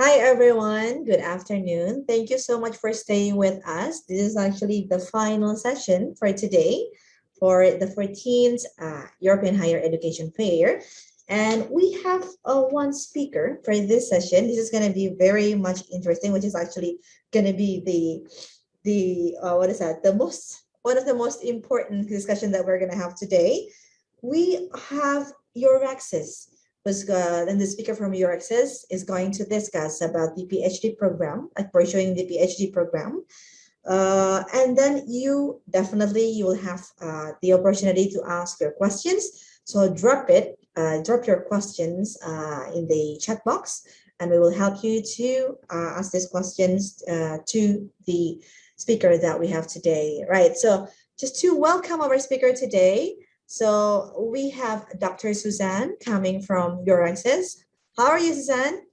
Hi, everyone. Good afternoon. Thank you so much for staying with us. This is actually the final session for today for the 14th European Higher Education Fair. And we have one speaker for this session. This is going to be very much interesting, which is actually going to be what is that? One of the most important discussion that we're going to have today. We have EURAXESS. And the speaker from EURAXESS is going to discuss about the PhD program, pursuing the PhD program. And then you will have the opportunity to ask your questions. So drop your questions in the chat box, and we will help you to ask these questions to the speaker that we have today. Right. So just to welcome our speaker today. So we have Dr. Suzanne coming from EURAXESS. How are you, Suzanne?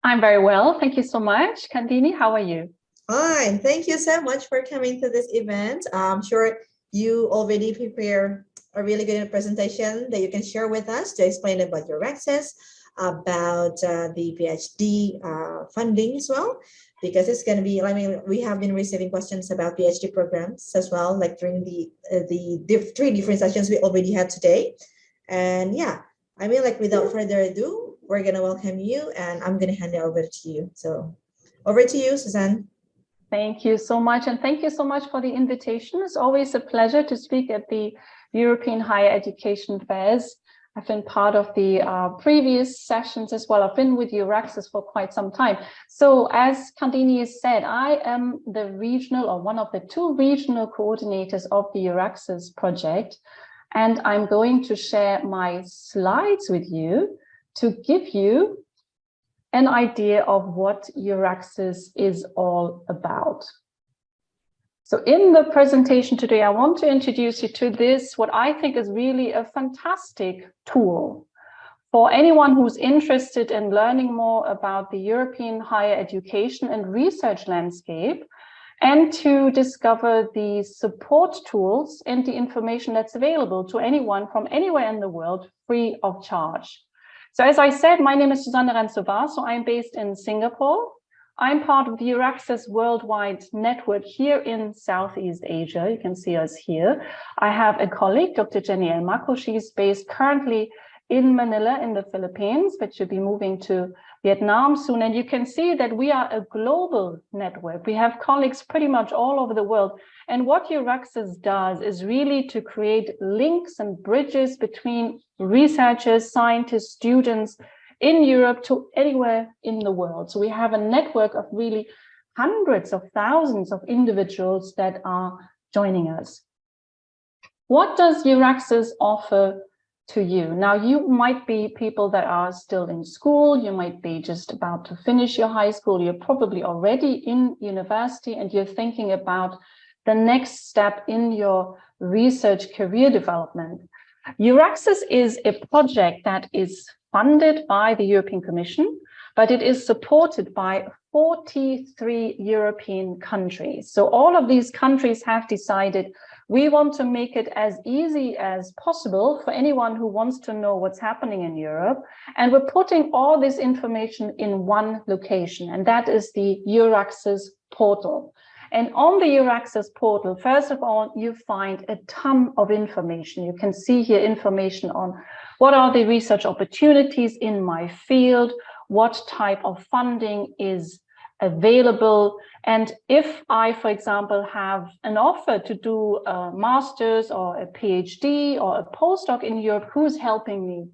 I'm very well. Thank you so much. Candini, how are you? Fine. Thank you so much for coming to this event. I'm sure you already prepared a really good presentation that you can share with us to explain about EURAXESS, about the PhD funding as well. Because it's going to be, we have been receiving questions about PhD programs as well, like during the three different sessions we already had today. And yeah, without further ado, we're going to welcome you, and I'm going to hand it over to you. So over to you, Suzanne. Thank you so much. And thank you so much for the invitation. It's always a pleasure to speak at the European Higher Education Fairs. I've been part of the previous sessions as well. I've been with EURAXESS for quite some time. So as Candini has said, I am the regional, or one of the two regional coordinators of the EURAXESS project. And I'm going to share my slides with you to give you an idea of what EURAXESS is all about. So in the presentation today, I want to introduce you to this, what I think is really a fantastic tool for anyone who's interested in learning more about the European higher education and research landscape, and to discover the support tools and the information that's available to anyone from anywhere in the world free of charge. So as I said, my name is Suzanne Rensovar, so I'm based in Singapore. I'm part of the EURAXESS worldwide network here in Southeast Asia. You can see us here. I have a colleague, Dr. Jenny Elmako. She's based currently in Manila in the Philippines, but she'll be moving to Vietnam soon. And you can see that we are a global network. We have colleagues pretty much all over the world. And what EURAXESS does is really to create links and bridges between researchers, scientists, students, in Europe to anywhere in the world. So we have a network of really hundreds of thousands of individuals that are joining us. What does EURAXESS offer to you? Now, you might be people that are still in school, you might be just about to finish your high school, you're probably already in university, and you're thinking about the next step in your research career development. EURAXESS is a project that is funded by the European Commission, but it is supported by 43 European countries. So all of these countries have decided we want to make it as easy as possible for anyone who wants to know what's happening in Europe. And we're putting all this information in one location, and that is the EURAXESS portal. And on the EURAXESS portal, first of all, you find a ton of information. You can see here information on what are the research opportunities in my field, what type of funding is available. And if I, for example, have an offer to do a master's or a PhD or a postdoc in Europe, who's helping me?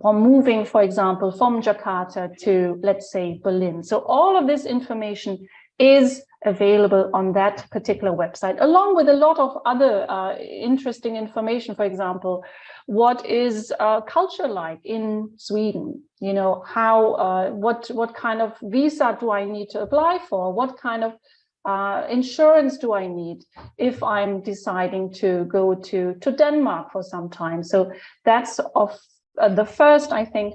Or moving, for example, from Jakarta to, let's say, Berlin. So all of this information is available on that particular website, along with a lot of other interesting information. For example, what is culture like in Sweden? You know, how what kind of visa do I need to apply for? What kind of insurance do I need if I'm deciding to go to Denmark for some time? So that's of the first, I think,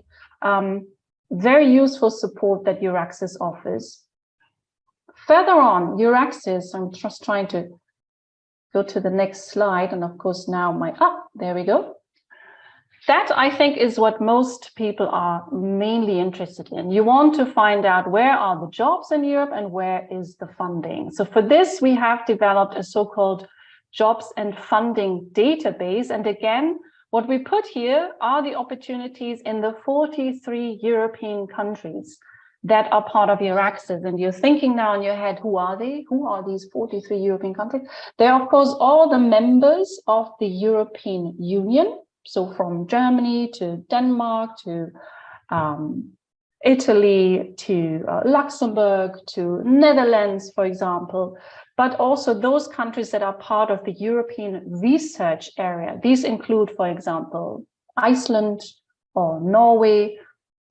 very useful support that EURAXESS offers. Further on, EURAXESS, I'm just trying to go to the next slide, and of course now there we go. That, I think, is what most people are mainly interested in. You want to find out where are the jobs in Europe and where is the funding. So for this, we have developed a so-called jobs and funding database. And again, what we put here are the opportunities in the 43 European countries that are part of EURAXESS. And you're thinking now in your head, who are they? Who are these 43 European countries? They're, of course, all the members of the European Union. So from Germany to Denmark to Italy to Luxembourg to Netherlands, for example, but also those countries that are part of the European research area. These include, for example, Iceland or Norway,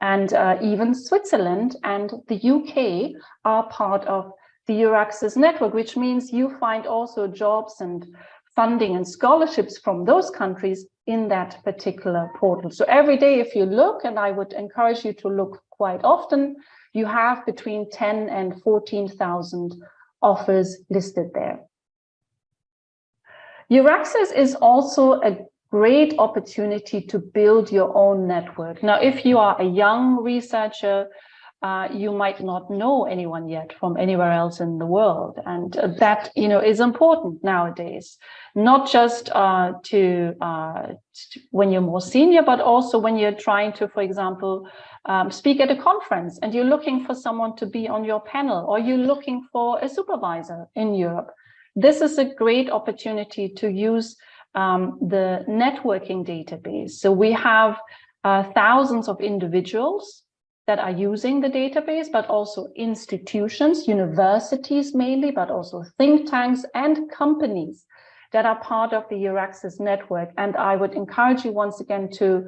and even Switzerland and the UK are part of the EURAXESS network, which means you find also jobs and funding and scholarships from those countries in that particular portal. So every day, if you look, and I would encourage you to look quite often, you have between 10 and 14,000 offers listed there. EURAXESS is also a great opportunity to build your own network. Now, if you are a young researcher, you might not know anyone yet from anywhere else in the world, and that is important nowadays. Not just when you're more senior, but also when you're trying to, for example, speak at a conference and you're looking for someone to be on your panel, or you're looking for a supervisor in Europe. This is a great opportunity to use the networking database. So we have thousands of individuals that are using the database, but also institutions, universities mainly, but also think tanks and companies that are part of the EURAXESS network. And I would encourage you once again to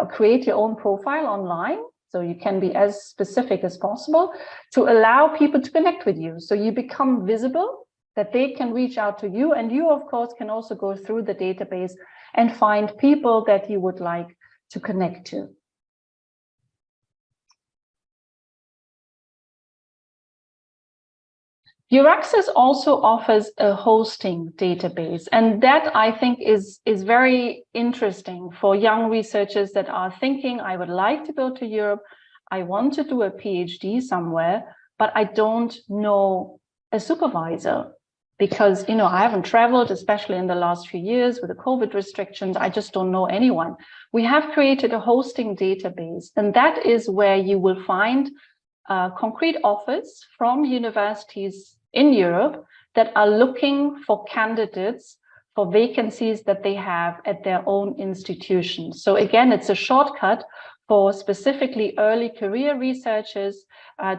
create your own profile online, so you can be as specific as possible, to allow people to connect with you. So you become visible, that they can reach out to you, and you, of course, can also go through the database and find people that you would like to connect to. EURAXESS also offers a hosting database, and that I think is very interesting for young researchers that are thinking, I would like to go to Europe, I want to do a PhD somewhere, but I don't know a supervisor. Because, I haven't traveled, especially in the last few years with the COVID restrictions, I just don't know anyone. We have created a hosting database, and that is where you will find concrete offers from universities in Europe that are looking for candidates for vacancies that they have at their own institutions. So again, it's a shortcut for specifically early career researchers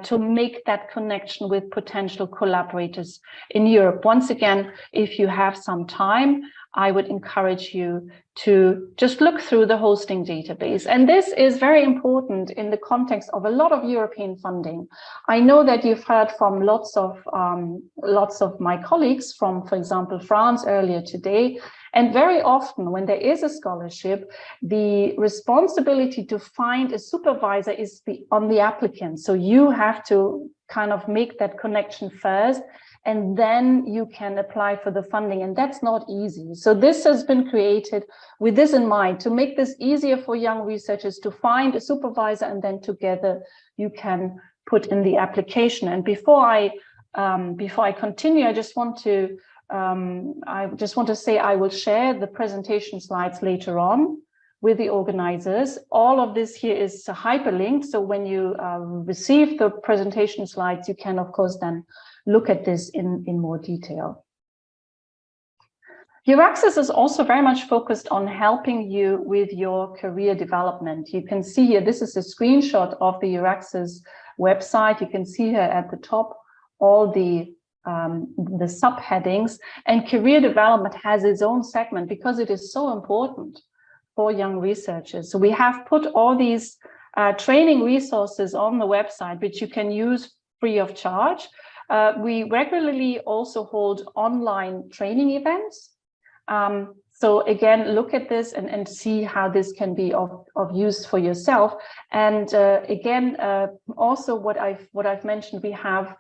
to make that connection with potential collaborators in Europe. Once again, if you have some time, I would encourage you to just look through the hosting database. And this is very important in the context of a lot of European funding. I know that you've heard from lots of my colleagues from, for example, France earlier today. And very often when there is a scholarship, the responsibility to find a supervisor is on the applicant. So you have to kind of make that connection first, and then you can apply for the funding, and that's not easy. So this has been created with this in mind, to make this easier for young researchers to find a supervisor, and then together you can put in the application. And before I continue, I just want to say I will share the presentation slides later on with the organizers. All of this here is hyperlinked, so when you receive the presentation slides, you can of course then look at this in more detail. EURAXESS is also very much focused on helping you with your career development. You can see here, this is a screenshot of the EURAXESS website. You can see here at the top all the subheadings, and career development has its own segment because it is so important for young researchers. So we have put all these training resources on the website, which you can use free of charge. We regularly also hold online training events. So again, look at this and see how this can be of use for yourself. And again, also what I've mentioned, we have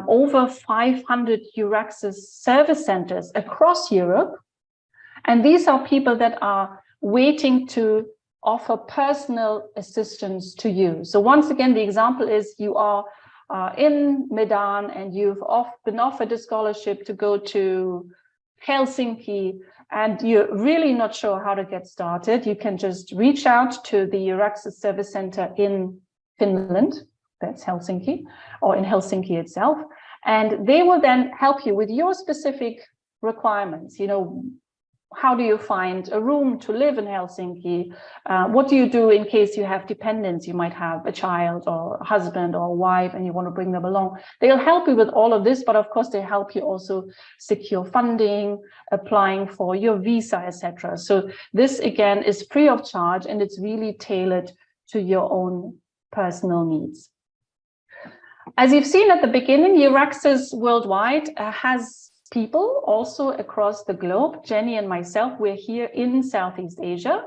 over 500 EURAXESS service centers across Europe. And these are people that are waiting to offer personal assistance to you. So once again, the example is you are in Medan and you've been offered a scholarship to go to Helsinki, and you're really not sure how to get started. You can just reach out to the EURAXESS Service Center in Finland, that's Helsinki, or in Helsinki itself, and they will then help you with your specific requirements. You know, how do you find a room to live in Helsinki? What do you do in case you have dependents? You might have a child or a husband or a wife and you want to bring them along. They'll help you with all of this, but of course they help you also secure funding, applying for your visa, etc. So this again is free of charge, and it's really tailored to your own personal needs. As you've seen at the beginning, EURAXESS worldwide has people also across the globe. Jenny and myself, we're here in Southeast Asia,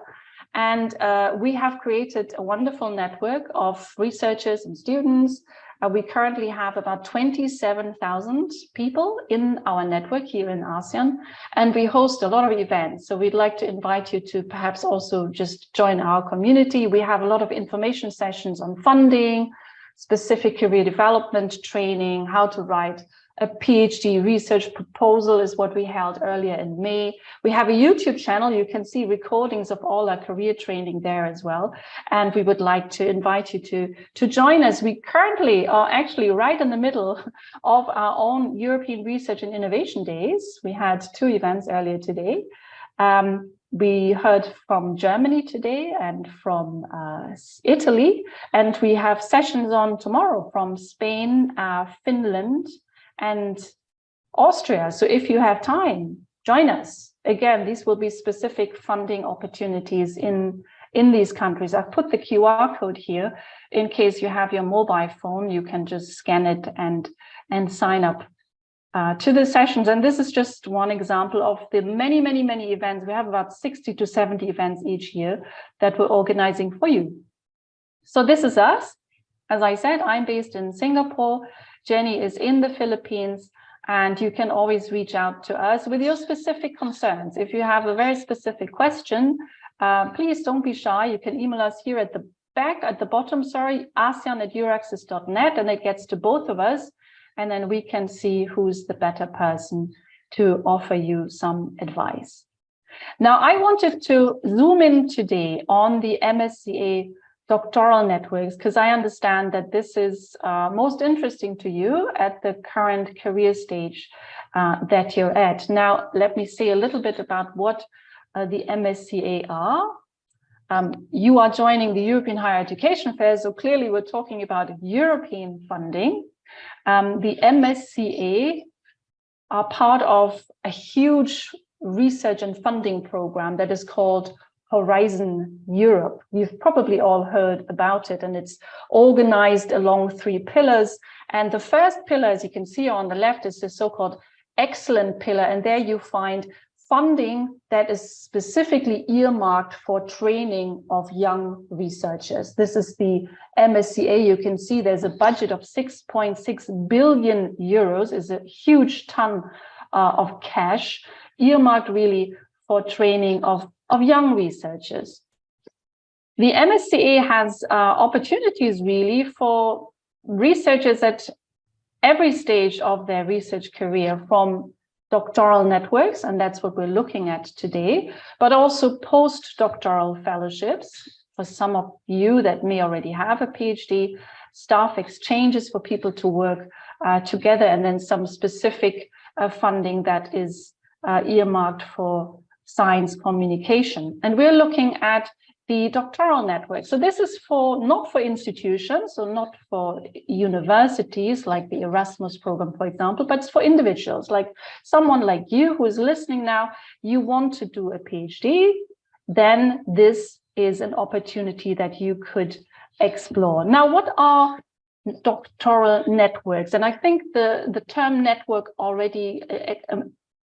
and we have created a wonderful network of researchers and students. We currently have about 27,000 people in our network here in ASEAN, and we host a lot of events. So we'd like to invite you to perhaps also just join our community. We have a lot of information sessions on funding, specific career development training, how to write a PhD research proposal is what we held earlier in May. We have a YouTube channel. You can see recordings of all our career training there as well. And we would like to invite you to join us. We currently are actually right in the middle of our own European Research and Innovation Days. We had 2 events earlier today. We heard from Germany today and from Italy, and we have sessions on tomorrow from Spain, Finland, and Austria. So if you have time, join us. Again, these will be specific funding opportunities in these countries. I've put the QR code here in case you have your mobile phone. You can just scan it and sign up to the sessions. And this is just one example of the many, many, many events. We have about 60 to 70 events each year that we're organizing for you. So this is us. As I said, I'm based in Singapore. Jenny is in the Philippines, and you can always reach out to us with your specific concerns. If you have a very specific question, please don't be shy. You can email us here at the bottom, ASEAN@euraxess.net, and it gets to both of us. And then we can see who's the better person to offer you some advice. Now, I wanted to zoom in today on the MSCA doctoral networks, because I understand that this is most interesting to you at the current career stage that you're at. Now, let me say a little bit about what the MSCA are. You are joining the European Higher Education Fair, so clearly we're talking about European funding. The MSCA are part of a huge research and funding program that is called Horizon Europe. You've probably all heard about it, and it's organized along 3 pillars. And the first pillar, as you can see on the left, is the so-called excellent pillar. And there you find funding that is specifically earmarked for training of young researchers. This is the MSCA. You can see there's a budget of 6.6 billion euros, is a huge ton of cash earmarked really for training of young researchers. The MSCA has opportunities really for researchers at every stage of their research career, from doctoral networks, and that's what we're looking at today, but also postdoctoral fellowships for some of you that may already have a PhD, staff exchanges for people to work together, and then some specific funding that is earmarked for science communication. And we're looking at the doctoral network. So this is not for institutions, so not for universities like the Erasmus program, for example, but it's for individuals, like someone like you who is listening now. You want to do a PhD, then this is an opportunity that you could explore. Now, what are doctoral networks? And I think the term network already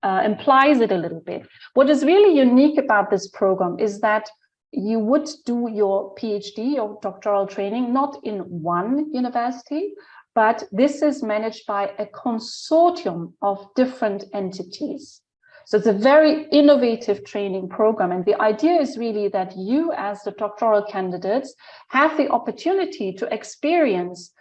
implies it a little bit. What is really unique about this program is that you would do your PhD or doctoral training not in one university, but this is managed by a consortium of different entities. So it's a very innovative training program. And the idea is really that you, as the doctoral candidates, have the opportunity to experience,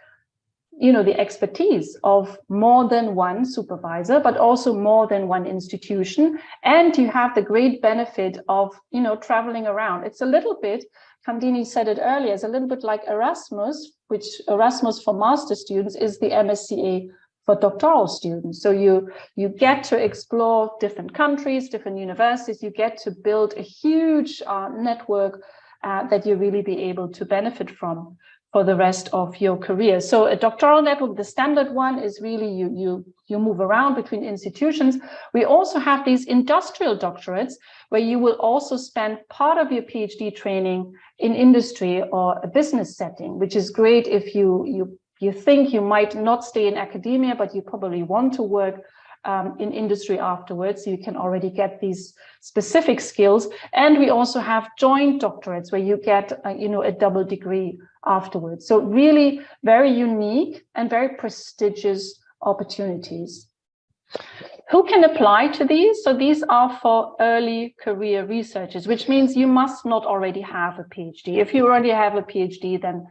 you know, the expertise of more than one supervisor, but also more than one institution. And you have the great benefit of, you know, traveling around. It's a little bit, Kandini said it earlier, it's a little bit like Erasmus, which Erasmus for master students is the MSCA for doctoral students. So you get to explore different countries, different universities, you get to build a huge network that you really be able to benefit from for the rest of your career. So a doctoral network, the standard one is really you move around between institutions. We also have these industrial doctorates where you will also spend part of your PhD training in industry or a business setting, which is great if you think you might not stay in academia, but you probably want to work in industry afterwards. You can already get these specific skills. And we also have joint doctorates where you get you know, a double degree afterwards. So really very unique and very prestigious opportunities. Who can apply to these? So these are for early career researchers, which means you must not already have a PhD. If you already have a PhD, then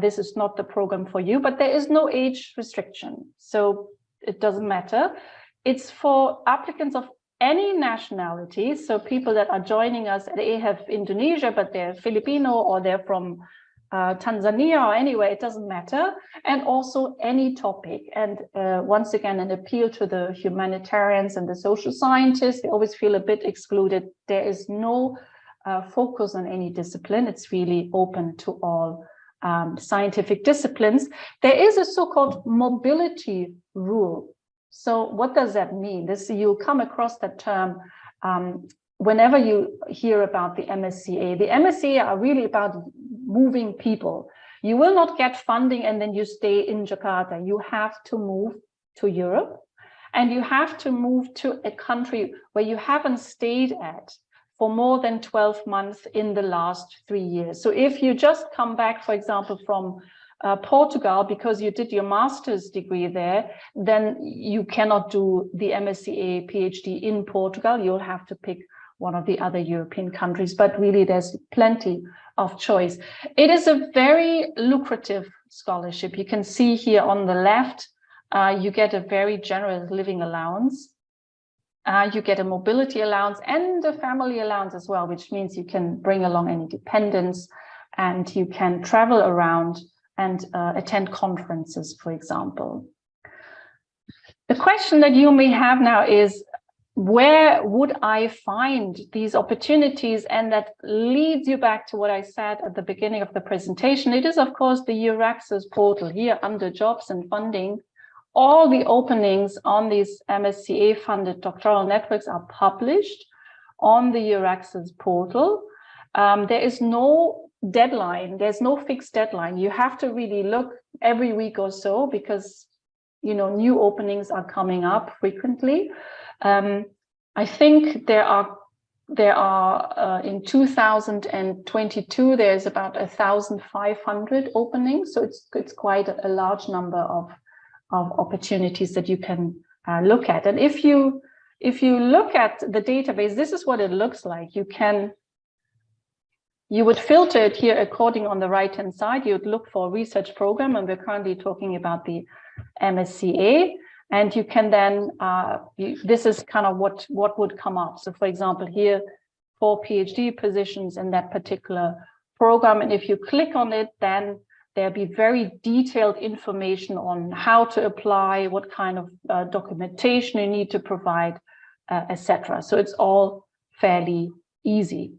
this is not the program for you, but there is no age restriction. So it doesn't matter. It's for applicants of any nationality. So people that are joining us, they have Indonesia, but they're Filipino or they're from Tanzania or anywhere, it doesn't matter. And also any topic. And once again, an appeal to the humanitarians and the social scientists. They always feel a bit excluded. There is no focus on any discipline. It's really open to all scientific disciplines. There is a so-called mobility rule. So what does that mean? You'll come across that term whenever you hear about the MSCA. The MSCA are really about moving people. You will not get funding and then you stay in Jakarta. You have to move to Europe and you have to move to a country where you haven't stayed at for more than 12 months in the last 3 years. So if you just come back, for example, from Portugal because you did your master's degree there, then you cannot do the MSCA PhD in Portugal. You'll have to pick one of the other European countries, but really there's plenty of choice. It is a very lucrative scholarship. You can see here on the left, you get a very generous living allowance. You get a mobility allowance and a family allowance as well, which means you can bring along any dependents and you can travel around and attend conferences, for example. The question that you may have now is, where would I find these opportunities? And that leads you back to what I said at the beginning of the presentation. It is, of course, the EURAXESS portal here under jobs and funding. All the openings on these MSCA-funded doctoral networks are published on the EURAXESS portal. There is no deadline. There's no fixed deadline. You have to really look every week or so because, you know, new openings are coming up frequently. I think there are in 2022, there's about 1,500 openings. So it's quite a large number of opportunities that you can look at. And if you look at the database, this is what it looks like. You would filter it here according on the right-hand side. You would look for a research program, and we're currently talking about the MSCA. And you can then, this is kind of what would come up. So for example, here, 4 PhD positions in that particular program. And if you click on it, then there'll be very detailed information on how to apply, what kind of documentation you need to provide, etc. So it's all fairly easy.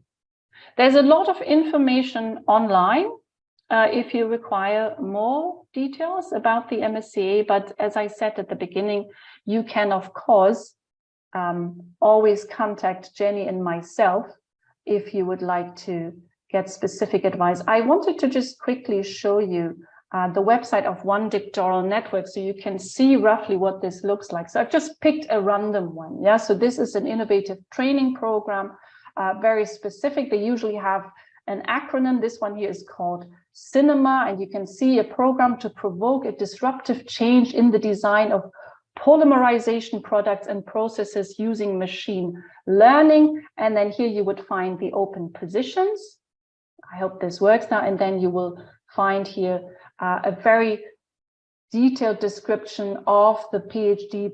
There's a lot of information online if you require more details about the MSCA, but as I said at the beginning, you can, of course, always contact Jenny and myself if you would like to get specific advice. I wanted to just quickly show you the website of One Doctoral Network so you can see roughly what this looks like. So I've just picked a random one. Yeah, so this is an innovative training program, very specific. They usually have an acronym. This one here is called Cinema, and you can see a program to provoke a disruptive change in the design of polymerization products and processes using machine learning. And then here you would find the open positions. I hope this works now. And then you will find here a very detailed description of the PhD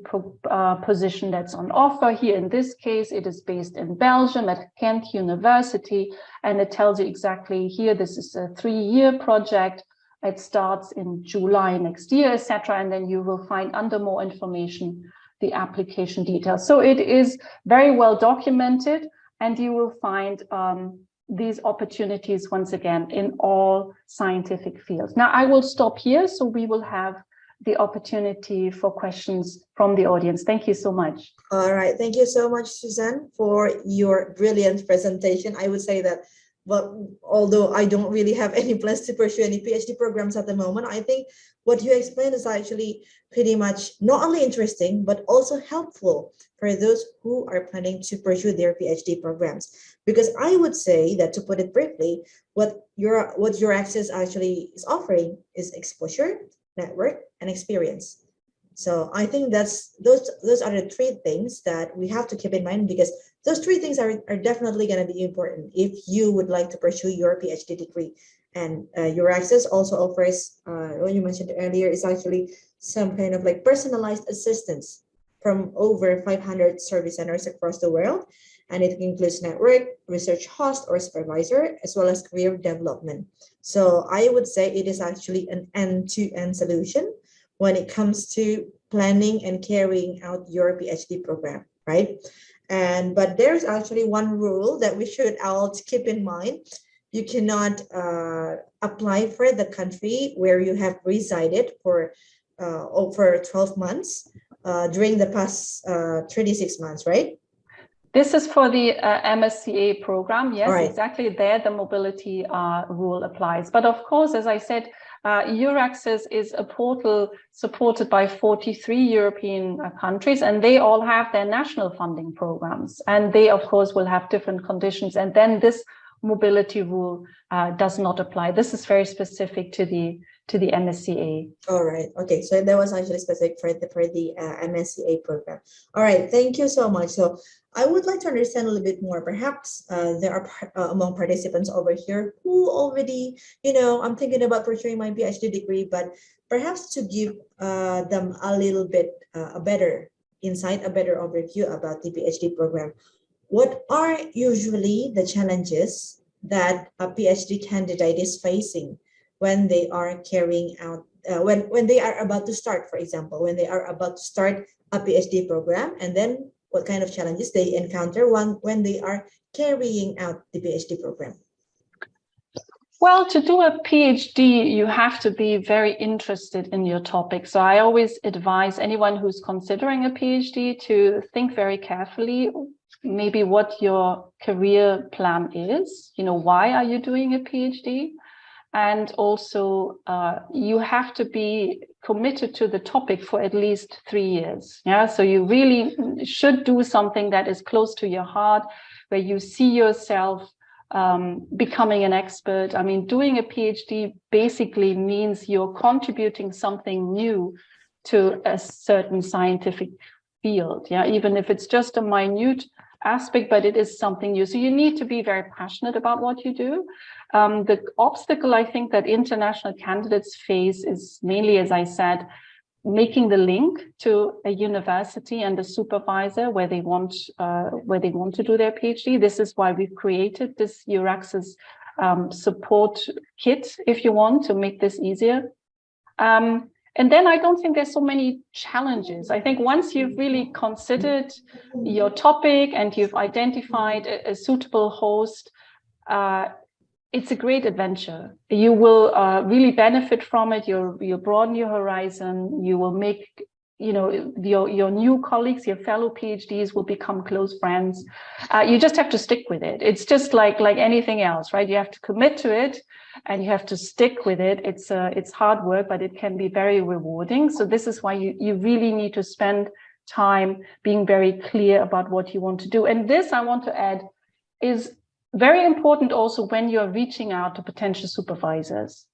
position that's on offer. Here in this case, it is based in Belgium at Ghent University, and it tells you exactly here, this is a 3-year project. It starts in July next year, etc. And then you will find under more information the application details. So it is very well documented, and you will find these opportunities once again in all scientific fields. Now I will stop here, so we will have the opportunity for questions from the audience. Thank you so much. All right, thank you so much, Suzanne, for your brilliant presentation. I would say that, well, although I don't really have any plans to pursue any PhD programs at the moment, I think what you explained is actually pretty much not only interesting, but also helpful for those who are planning to pursue their PhD programs. Because I would say that, to put it briefly, what EURAXESS actually is offering is exposure, network, and experience. So I think those are the 3 things that we have to keep in mind, because those 3 things are definitely going to be important if you would like to pursue your PhD degree. And EURAXESS also offers, what you mentioned earlier, is actually some kind of like personalized assistance from over 500 service centers across the world. And it includes network, research host or supervisor, as well as career development. So I would say it is actually an end-to-end solution when it comes to planning and carrying out your PhD program, right? But there's actually one rule that we should all keep in mind. You cannot apply for the country where you have resided for over 12 months during the past 36 months, right? This is for the MSCA program. Yes, right. Exactly. There, the mobility rule applies. But of course, as I said, EURAXESS is a portal supported by 43 European countries, and they all have their national funding programs. And they, of course, will have different conditions. And then this mobility rule does not apply. This is very specific to the MSCA. All right. Okay. So that was actually specific for the MSCA program. All right. Thank you so much. So I would like to understand a little bit more. Perhaps there are among participants over here who already, I'm thinking about pursuing my PhD degree, but perhaps to give them a little bit a better insight, a better overview about the PhD program. What are usually the challenges that a PhD candidate is facing when they are carrying out, when they are about to start, for example, when they are about to start a PhD program, and then what kind of challenges they encounter when they are carrying out the PhD program? Well, to do a PhD, you have to be very interested in your topic. So I always advise anyone who's considering a PhD to think very carefully, maybe what your career plan is. Why are you doing a PhD? And also, you have to be committed to the topic for at least 3 years. Yeah, so you really should do something that is close to your heart, where you see yourself becoming an expert. I mean, doing a PhD basically means you're contributing something new to a certain scientific field. Yeah, even if it's just a minute aspect, but it is something new. So you need to be very passionate about what you do. The obstacle I think that international candidates face is mainly, as I said, making the link to a university and a supervisor where they want to do their PhD. This is why we've created this EURAXESS support kit, if you want, to make this easier. And then I don't think there's so many challenges. I think once you've really considered your topic and you've identified a suitable host, it's a great adventure. You will really benefit from it. You'll broaden your horizon. You will make, your new colleagues, your fellow PhDs will become close friends. You just have to stick with it. It's just like anything else, right? You have to commit to it and you have to stick with it. It's hard work, but it can be very rewarding. So this is why you really need to spend time being very clear about what you want to do. And this, I want to add, is very important also when you're reaching out to potential supervisors.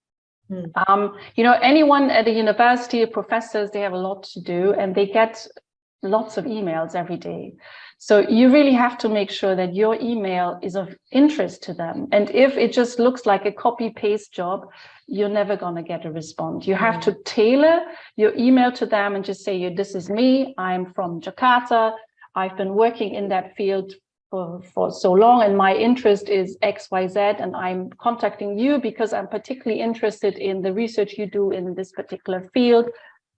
You know, anyone at a university, professors, they have a lot to do and they get lots of emails every day. So you really have to make sure that your email is of interest to them. And if it just looks like a copy-paste job, you're never going to get a response. You have to tailor your email to them and just say, this is me, I'm from Jakarta, I've been working in that field for so long, and my interest is XYZ, and I'm contacting you because I'm particularly interested in the research you do in this particular field.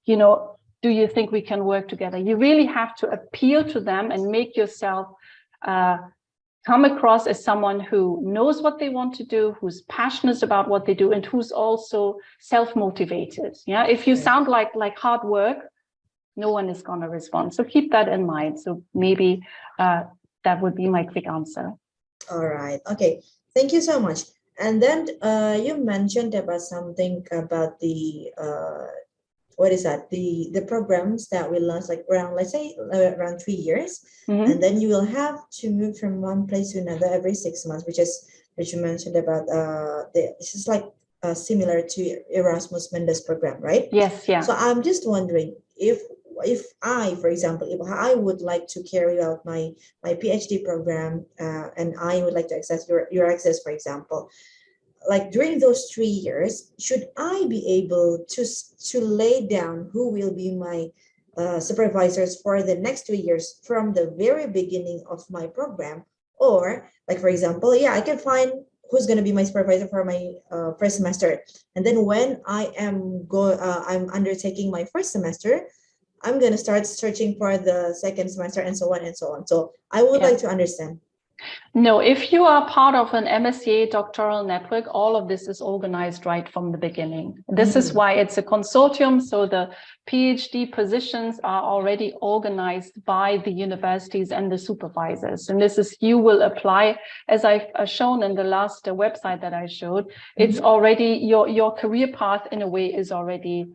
You know, do you think we can work together? You really have to appeal to them and make yourself come across as someone who knows what they want to do, who's passionate about what they do, and who's also self-motivated. Yeah, if you sound like hard work, no one is going to respond. So keep that in mind. So maybe that would be my quick answer. All right. Okay. Thank you so much. And then you mentioned about something about the what is that? The programs that will last like around, let's say, around 3 years, and then you will have to move from one place to another every 6 months, which you mentioned about this is like similar to Erasmus Mundus program, right? Yes. Yeah. So I'm just wondering if I, for example, if I would like to carry out my PhD program and I would like to access EURAXESS, for example, like during those 3 years, should I be able to lay down who will be my supervisors for the next 2 years from the very beginning of my program? Or like, for example, I can find who's going to be my supervisor for my first semester. And then when I'm undertaking my first semester, I'm going to start searching for the second semester and so on and so on. So I would like to understand. No, if you are part of an MSCA doctoral network, all of this is organized right from the beginning. This is why it's a consortium. So the PhD positions are already organized by the universities and the supervisors. And this is, you will apply, as I've shown in the last website that I showed, it's already, your career path in a way is already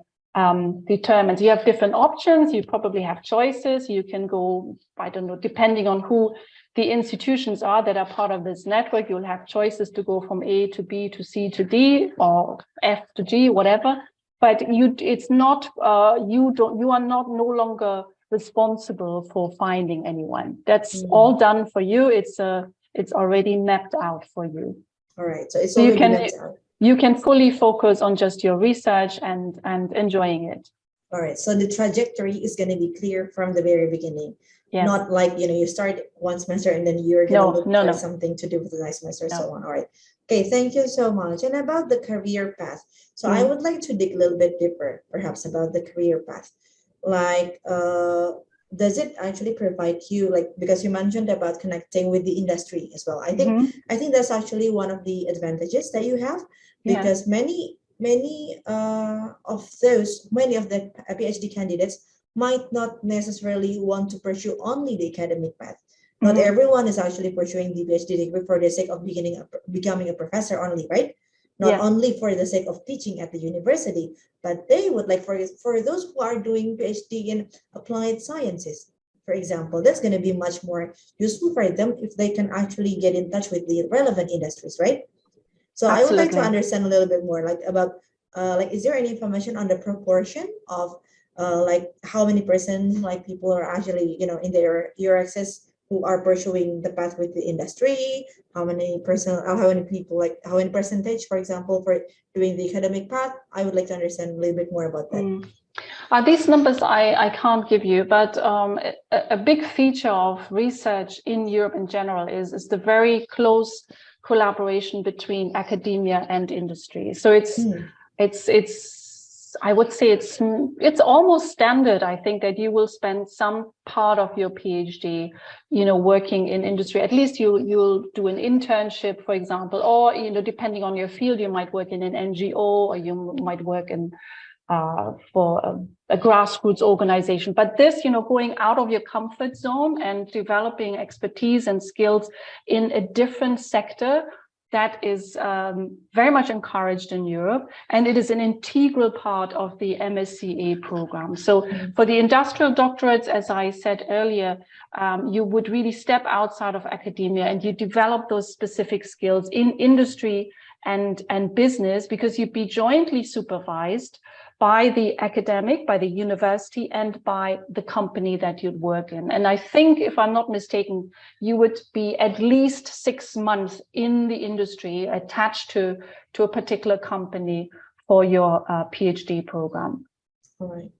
determined. You have different options. You probably have choices. You can go, I don't know, depending on who the institutions are that are part of this network, you'll have choices to go from A to B to C to D or F to G, whatever. But it's not, you are not no longer responsible for finding anyone. That's all done for you. It's already mapped out for you. All right, so it's already mapped out. You can fully focus on just your research and enjoying it. All right, so the trajectory is going to be clear from the very beginning. Yes. Not like, you start one semester and then you're going to look for something to do with the next semester, so on. All right. Okay, thank you so much. And about the career path. So I would like to dig a little bit deeper, perhaps, about the career path. Like, does it actually provide you, like, because you mentioned about connecting with the industry as well. I think that's actually one of the advantages that you have, because many of the PhD candidates might not necessarily want to pursue only the academic path. Not everyone is actually pursuing the PhD degree for the sake of becoming a professor only, right? Not only for the sake of teaching at the university, but they would like, for those who are doing PhD in applied sciences, for example, that's going to be much more useful for them if they can actually get in touch with the relevant industries, right? So I would like to understand a little bit more, like, about, is there any information on the proportion of like how many percent, like, people are actually, in their EURAXESS who are pursuing the path with the industry? How many people, like, how many percentage, for example, for doing the academic path? I would like to understand a little bit more about that. These numbers I can't give you, but a big feature of research in Europe in general is the very close collaboration between academia and industry. So it's I would say it's almost standard, I think, that you will spend some part of your PhD, working in industry. At least you'll do an internship, for example, or, depending on your field, you might work in an NGO, or you might work in for a grassroots organization. But this, going out of your comfort zone and developing expertise and skills in a different sector, that is very much encouraged in Europe, and it is an integral part of the MSCA program. So for the industrial doctorates, as I said earlier, you would really step outside of academia and you develop those specific skills in industry and business, because you'd be jointly supervised by the academic, by the university, and by the company that you'd work in. And I think, if I'm not mistaken, you would be at least 6 months in the industry attached to a particular company for your PhD program. All right.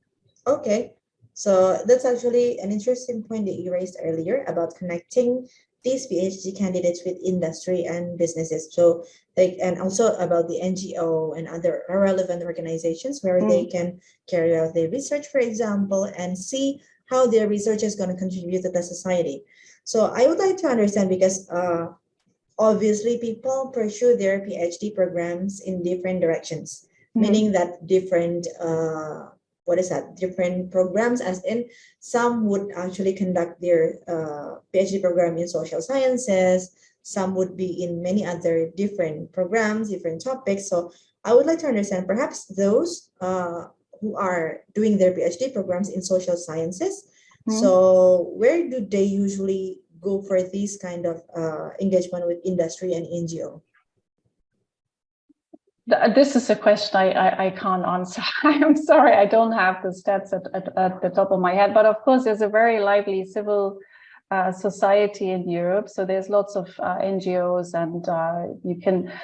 Okay. So that's actually an interesting point that you raised earlier about connecting these PhD candidates with industry and businesses. So and also about the NGO and other relevant organizations where they can carry out their research, for example, and see how their research is going to contribute to the society. So I would like to understand, because obviously people pursue their PhD programs in different directions, meaning that different different programs, as in some would actually conduct their PhD program in social sciences, some would be in many other different programs, different topics. So I would like to understand, perhaps those who are doing their PhD programs in social sciences, so where do they usually go for this kind of engagement with industry and NGO? This is a question I can't answer. I'm sorry, I don't have the stats at the top of my head. But of course, there's a very lively civil society in Europe. So there's lots of NGOs, and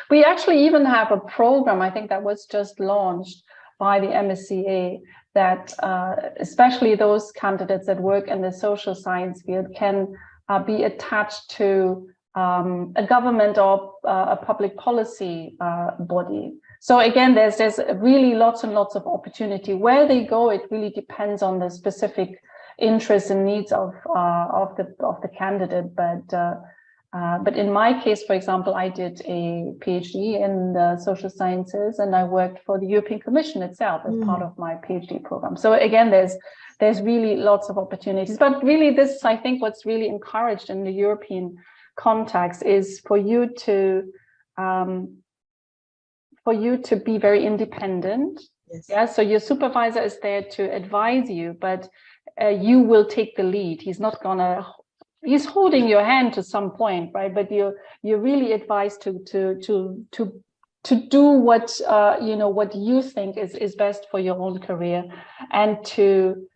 we actually even have a program, I think, that was just launched by the MSCA, that especially those candidates that work in the social science field can be attached to a government or a public policy body. So again, there's really lots and lots of opportunity. Where they go, it really depends on the specific interests and needs of the candidate. But in my case, for example, I did a PhD in the social sciences, and I worked for the European Commission itself as part of my PhD program. So again, there's really lots of opportunities. But really, this, I think, what's really encouraged in the European context is for you to be very independent. Yes. Yeah, so your supervisor is there to advise you, but you will take the lead. He's holding your hand to some point, right? But you're really advised to do what what you think is best for your own career, and to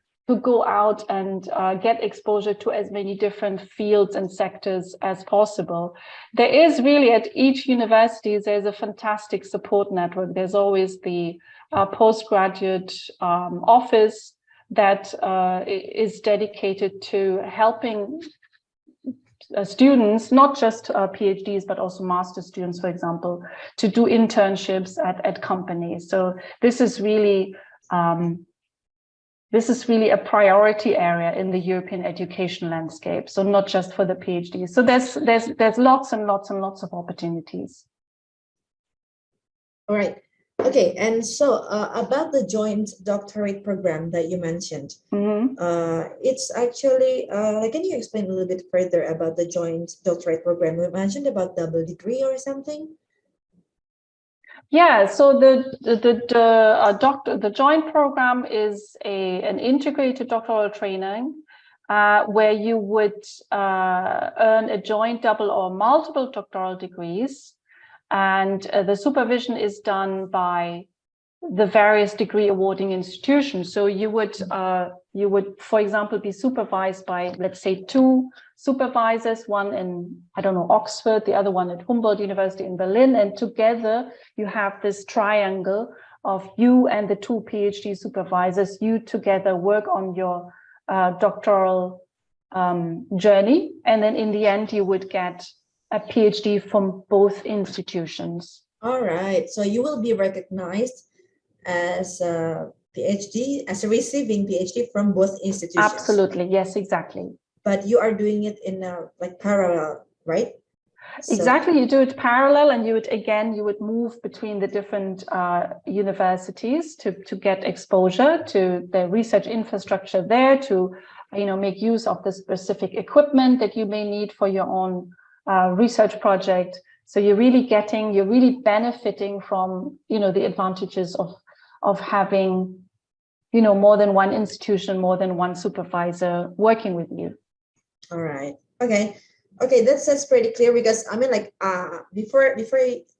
go out and get exposure to as many different fields and sectors as possible. There is really, at each university, there's a fantastic support network. There's always the postgraduate office that is dedicated to helping students, not just PhDs, but also master students, for example, to do internships at companies. So this is really a priority area in the European education landscape. So not just for the PhDs. So there's lots and lots and lots of opportunities. All right. Okay. And so about the joint doctorate program that you mentioned, it's actually, can you explain a little bit further about the joint doctorate program? You mentioned about double degree or something? Yeah, so the joint program is an integrated doctoral training where you would earn a joint double or multiple doctoral degrees, and the supervision is done by the various degree awarding institutions. So you would, for example, be supervised by, let's say, 2 supervisors, one in, I don't know, Oxford, the other one at Humboldt University in Berlin, and together you have this triangle of you and the 2 PhD supervisors. You together work on your doctoral journey, and then in the end you would get a PhD from both institutions. All right, so you will be recognized as a PhD, as a receiving PhD from both institutions. Absolutely, yes, exactly. But you are doing it in like parallel, right? Exactly, you do it parallel, and you would move between the different universities to get exposure to the research infrastructure there, to make use of the specific equipment that you may need for your own research project. So you're really benefiting from the advantages of having more than one institution, more than one supervisor working with you. All right. Okay. Okay, that's pretty clear because I mean, like, before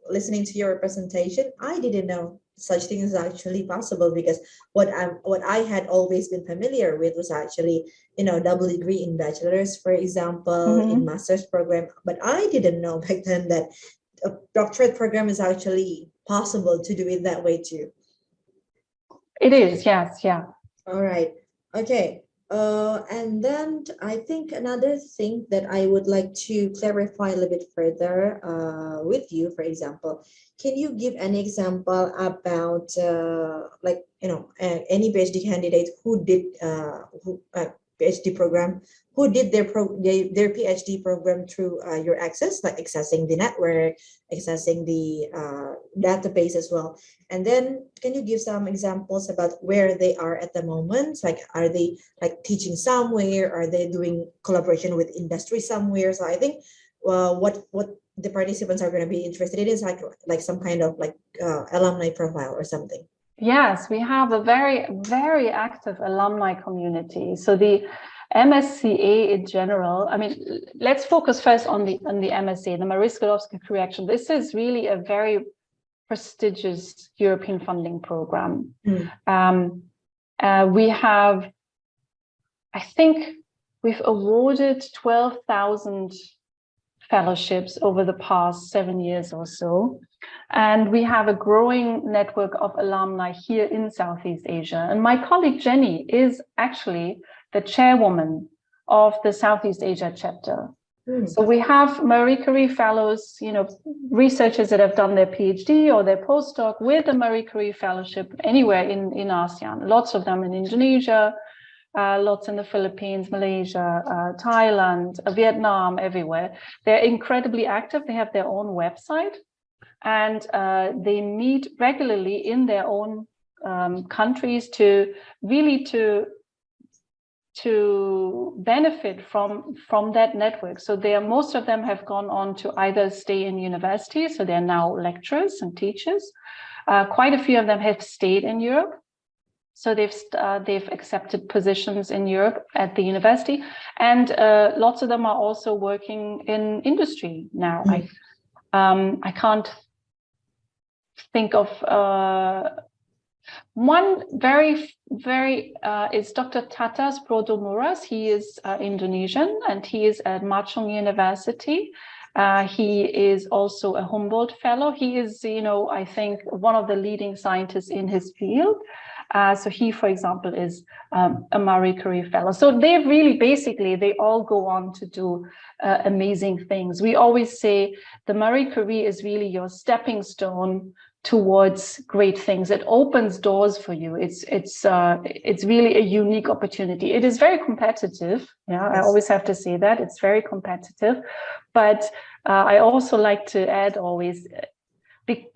listening to your presentation, I didn't know such things is actually possible because what I had always been familiar with was actually, double degree in bachelor's, for example, in Mhm. master's program, but I didn't know back then that a doctorate program is actually possible to do it that way too. It is, yes, yeah. All right. Okay. And then I think another thing that I would like to clarify a little bit further with you, for example, can you give an example about like any PhD candidate who did PhD program who did their PhD program through your access, like accessing the network, accessing the database as well. And then can you give some examples about where they are at the moment? Like, are they like teaching somewhere? Are they doing collaboration with industry somewhere? So I think what the participants are going to be interested in is like some kind of like alumni profile or something. Yes, we have a very, very active alumni community. So the MSCA in general, I mean, let's focus first on the MSCA, the Marie Skłodowska Career Action. This is really a very prestigious European funding program. We have, I think we've awarded 12,000 fellowships over the past 7 years or so. And we have a growing network of alumni here in Southeast Asia. And my colleague Jenny is actually the chairwoman of the Southeast Asia chapter. So we have Marie Curie fellows, researchers that have done their PhD or their postdoc with a Marie Curie fellowship anywhere in ASEAN, lots of them in Indonesia, lots in the Philippines, Malaysia, Thailand, Vietnam, everywhere. They're incredibly active. They have their own website, and they meet regularly in their own countries to really to benefit from that network. So most of them have gone on to either stay in university, so they're now lecturers and teachers. Quite a few of them have stayed in Europe. So they've accepted positions in Europe at the university, and lots of them are also working in industry now. I can't think of one very is Dr. Tatas Brodomuras. He is Indonesian, and he is at Marchung University. He is also a Humboldt Fellow. He is, I think, one of the leading scientists in his field. So he, for example, is a Marie Curie Fellow. So they really, basically, they all go on to do amazing things. We always say the Marie Curie is really your stepping stone towards great things. It opens doors for you. It's really a unique opportunity. It is very competitive. Yeah, I always have to say that it's very competitive. But I also like to add always,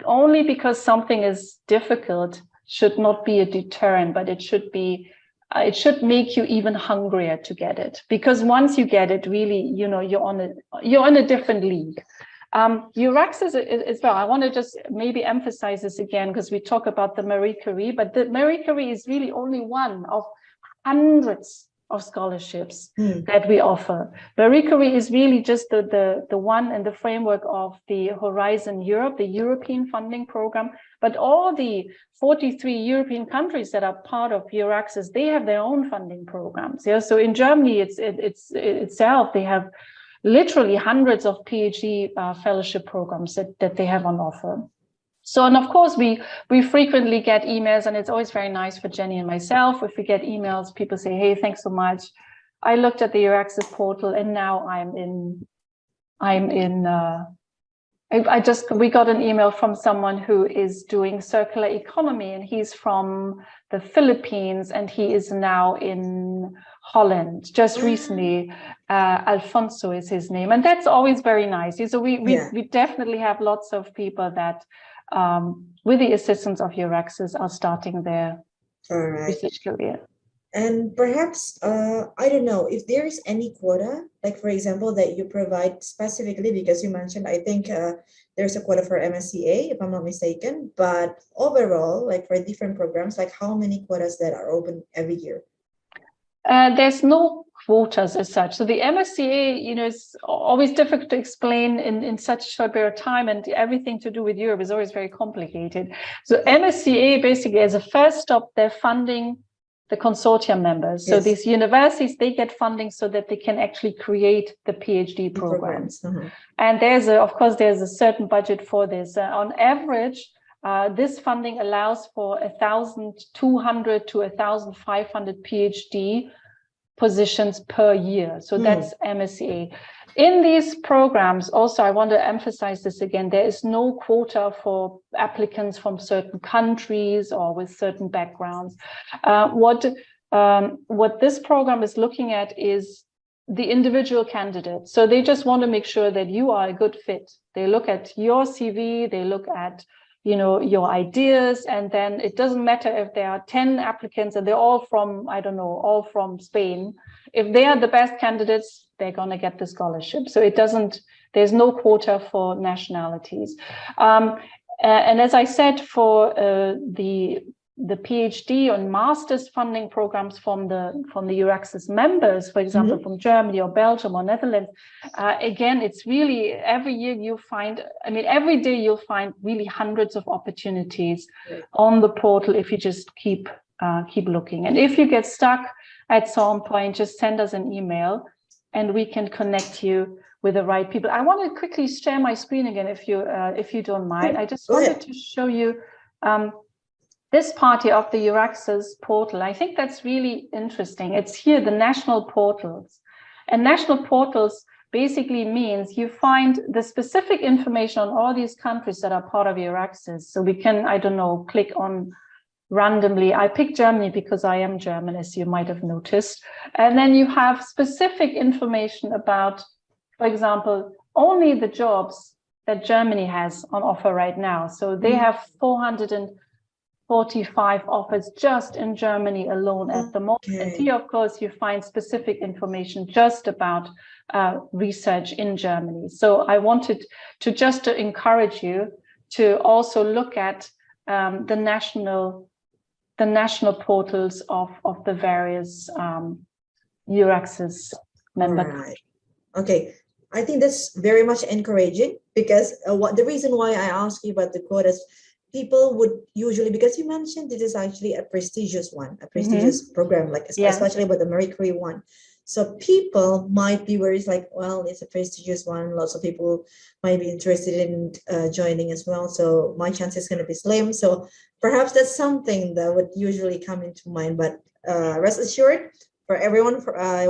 only because something is difficult should not be a deterrent, but it should make you even hungrier to get it. Because once you get it, really, you're in a different league. EURAXESS as well. I want to just maybe emphasize this again, because we talk about the Marie Curie, but the Marie Curie is really only one of hundreds of scholarships that we offer. Marie Curie is really just the one in the framework of the Horizon Europe, the European funding program, but all the 43 European countries that are part of EURAXESS, they have their own funding programs. Yeah, so in Germany, itself, they have literally hundreds of PhD fellowship programs that they have on offer. So, and of course, we frequently get emails, and it's always very nice for Jenny and myself if we get emails. People say, "Hey, thanks so much. I looked at the EURAXESS portal, and now we got an email from someone who is doing circular economy, and he's from the Philippines, and he is now in Holland just recently. Alfonso is his name, and that's always very nice. So we definitely have lots of people that, with the assistance of EURAXESS, are starting their research career. And perhaps, I don't know if there is any quota, like for example, that you provide specifically, because you mentioned, I think there's a quota for MSCA, if I'm not mistaken, but overall, like for different programs, like how many quotas that are open every year? There's no quotas as such. So the MSCA, you know, is always difficult to explain in such a short period of time, and everything to do with Europe is always very complicated. So MSCA basically, as a first stop, they're funding the consortium members. So these universities, they get funding so that they can actually create the PhD programs. And of course, there's a certain budget for this. On average, this funding allows for 1,200 to 1,500 PhD positions per year. So that's MSCA. In these programs, also, I want to emphasize this again, there is no quota for applicants from certain countries or with certain backgrounds. What this program is looking at is the individual candidate. So they just want to make sure that you are a good fit. They look at your CV, they look at, you know, your ideas, and then it doesn't matter if there are 10 applicants and they're all from, I don't know, all from Spain. If they are the best candidates, they're going to get the scholarship. So there's no quota for nationalities. And as I said, for the PhD and master's funding programs from the EURAXESS members, for example, from Germany or Belgium or Netherlands, again, it's really every year you'll find, I mean, every day you'll find really hundreds of opportunities on the portal if you just keep looking. And if you get stuck at some point, just send us an email and we can connect you with the right people. I want to quickly share my screen again, if you don't mind. I just wanted to show you this part here of the EURAXESS portal. I think that's really interesting. It's here, the national portals. And national portals basically means you find the specific information on all these countries that are part of EURAXESS. So we can, I don't know, click on randomly. I picked Germany because I am German, as you might have noticed. And then you have specific information about, for example, only the jobs that Germany has on offer right now. So they have 445 offers just in Germany alone at the moment. And here, of course, you find specific information just about research in Germany. So I wanted to just encourage you to also look at the national portals of the various EURAXESS member countries. Okay, I think that's very much encouraging, because the reason why I asked you about the quotas, people would usually, because you mentioned this is actually a prestigious one, a prestigious program, like especially about the Marie Curie one. So people might be worried, like, well, it's a prestigious one. Lots of people might be interested in joining as well. So my chance is going to be slim. So perhaps that's something that would usually come into mind. But rest assured, for everyone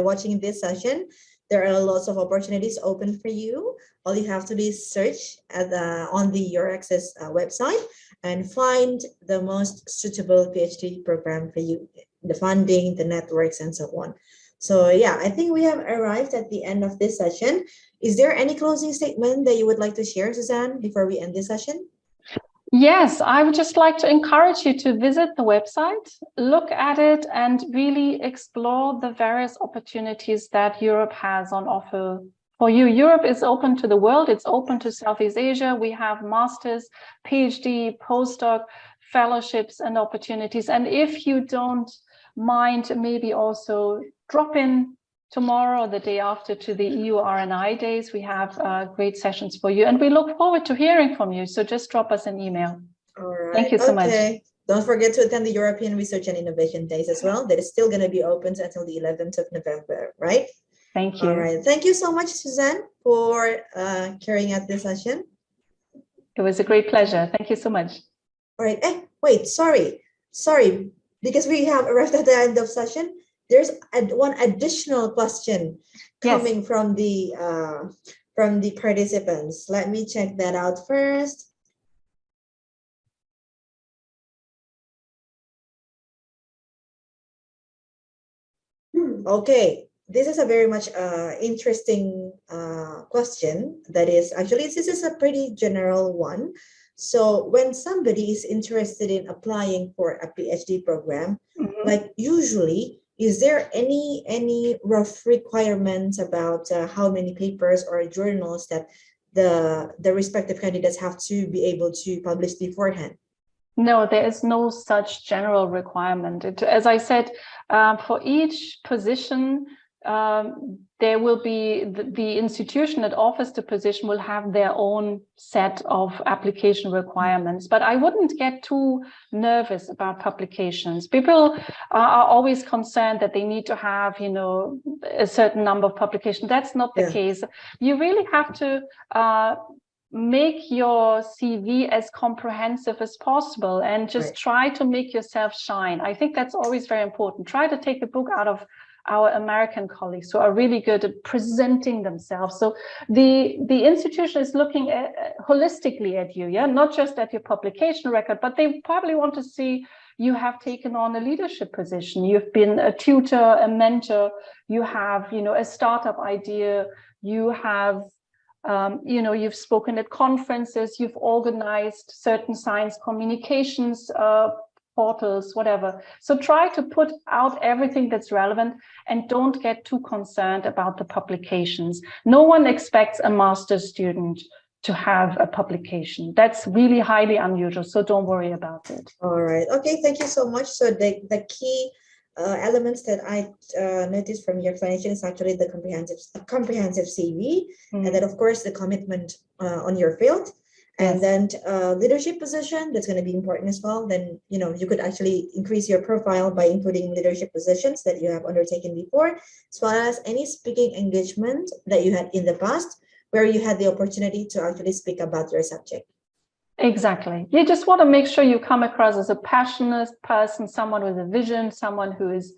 watching this session, there are lots of opportunities open for you. All you have to do is search on the EURAXESS website and find the most suitable PhD program for you, the funding, the networks, and so on. So yeah, I think we have arrived at the end of this session. Is there any closing statement that you would like to share, Suzanne, before we end this session? Yes, I would just like to encourage you to visit the website, look at it, and really explore the various opportunities that Europe has on offer for you. Europe is open to the world. It's open to Southeast Asia. We have masters, PhD, postdoc, fellowships, and opportunities. And if you don't mind, maybe also drop in tomorrow or the day after to the EU R&I days. We have great sessions for you, and we look forward to hearing from you. So just drop us an email. All right. Thank you so much. Don't forget to attend the European Research and Innovation Days as well. That is still going to be open until the 11th of November, right? Thank you. All right. Thank you so much, Suzanne, for carrying out this session. It was a great pleasure. Thank you so much. All right. Wait, sorry, because we have arrived at the end of session. There's one additional question coming from the participants. Let me check that out first. Okay, this is a very much interesting question. That is, actually, this is a pretty general one. So when somebody is interested in applying for a PhD program, like usually, is there any rough requirements about how many papers or journals that the respective candidates have to be able to publish beforehand? No, there is no such general requirement. As I said, for each position, there will be the institution that offers the position will have their own set of application requirements. But I wouldn't get too nervous about publications. People are always concerned that they need to have, a certain number of publications. That's not the case. You really have to make your CV as comprehensive as possible and just try to make yourself shine. I think that's always very important. Try to take the book out of our American colleagues who are really good at presenting themselves. So the institution is looking holistically at you, not just at your publication record, but they probably want to see you have taken on a leadership position. You've been a tutor, a mentor, you have, a startup idea, you have you've spoken at conferences, you've organized certain science communications portals, whatever. So try to put out everything that's relevant and don't get too concerned about the publications. No one expects a master's student to have a publication. That's really highly unusual, so don't worry about it. All right. Okay, thank you so much. So the key elements that I noticed from your explanation is actually the comprehensive CV, and then of course the commitment on your field, and then leadership position, that's going to be important as well. Then you could actually increase your profile by including leadership positions that you have undertaken before, as well as any speaking engagement that you had in the past where you had the opportunity to actually speak about your subject. Exactly. You just want to make sure you come across as a passionate person, someone with a vision, someone who is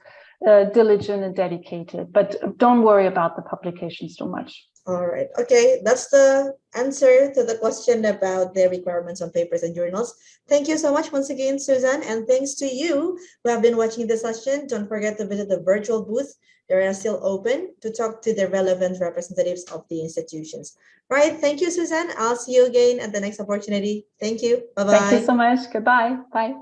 diligent and dedicated, but don't worry about the publications too much. All right. Okay. That's the answer to the question about the requirements on papers and journals. Thank you so much once again, Susan. And thanks to you who have been watching this session. Don't forget to visit the virtual booth. They are still open to talk to the relevant representatives of the institutions. Right. Thank you, Susan. I'll see you again at the next opportunity. Thank you. Bye-bye. Thank you so much. Goodbye. Bye.